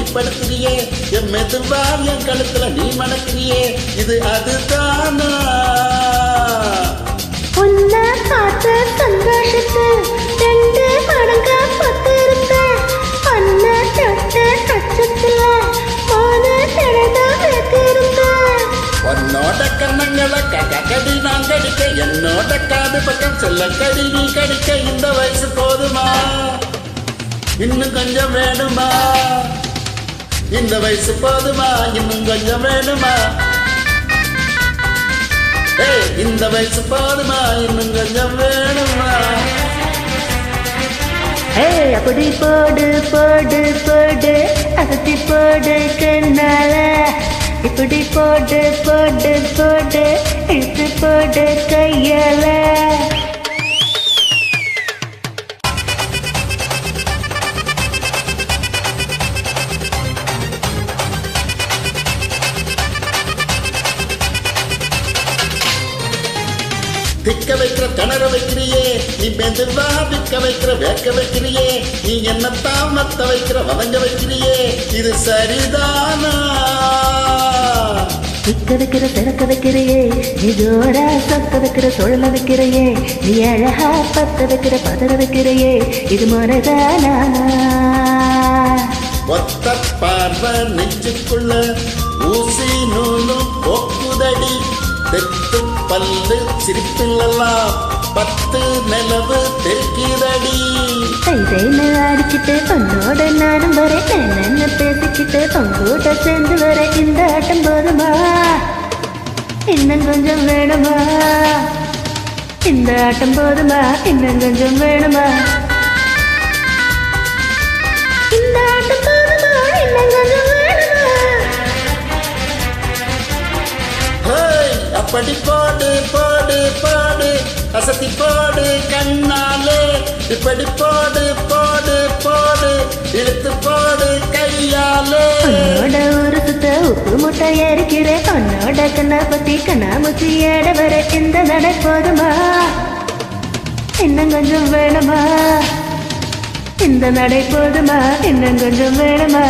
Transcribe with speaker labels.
Speaker 1: உறுதிப்படுத்துறியே என் மெதுவா என் கழுத்துல நீ மணக்கிறியே இது அதுதானா
Speaker 2: உன்ன பார்த்த சந்தோஷத்து 2 மடங்கா பத்திருந்த அண்ண தொட்ட அச்சத்துல 3 தடவை வைத்திருந்த
Speaker 1: உன்னோட கண்ணங்களை கடி நான் கடிக்க என்னோட காது பக்கம் செல்ல கடி நீ கடிக்க இந்த வயசு போதுமா இன்னும் கொஞ்சம் வேணுமா இந்த வயசு போதுமா இன்னும் கொஞ்சம் வேணுமா இந்த வயசு போதுமா இன்னும் கொஞ்சம் வேணுமா
Speaker 2: அப்படி போடு போடு போடு அகத்தி போடு கண்ணால இப்படி போடு போடு போடு இழுத்து போடு கையால
Speaker 1: திக்க வைக்கிற திணற வைக்கிறியே நீ மெதுவா விற்க வைக்கிற வேக்க வைக்கிறியே நீ என்னத்தான் மத்த வைக்கிற வதங்க வைக்கிறியே இது சரிதானா
Speaker 2: திக்க வைக்கிற திறக்க வைக்கிறையே நீ ஜோரா சொக்க வைக்கிற சுழல வைக்கிறையே நீ அழகா பத்த வைக்கிற பதற வைக்கிறையே இது முறைதானா
Speaker 1: ஒத்த பார்வை நெஞ்சுக்குள்ள ஊசி நூலும் போக்குதடி தெத்து பல்லு சிரிப்பில்லாம் 10 நிலவு தெற்கிறடி
Speaker 2: தைதைன்னு அடிச்சுட்டு பொண்ணோட நானும் வர என்னன்னு பேசிக்கிட்டு பொங்கூட்ட சேர்ந்து வர இந்த ஆட்டம் போதுமா இன்னும் கொஞ்சம் வேணுமா இந்த ஆட்டம் போதுமா இன்னும் கொஞ்சம் வேணுமா இந்த ஆட்டம் போதுமா இன்னும் கொஞ்சம் வேணுமா
Speaker 1: அப்படி போடு போடு போடு அசத்தி போடு கண்ணாலே இப்படி போடு போடு போடு இழுத்து போடு கையாலே
Speaker 2: உன்னோட ஒரு சுத்த உப்பு முட்டை ஏறிக்கிறேன் உன்னோட கண்ணா பத்தி கண்ணாமூச்சி ஏட வர இந்த நடை போதுமா இன்னும் கொஞ்சம் வேணுமா இந்த நடை போதுமா இன்னும் கொஞ்சம் வேணுமா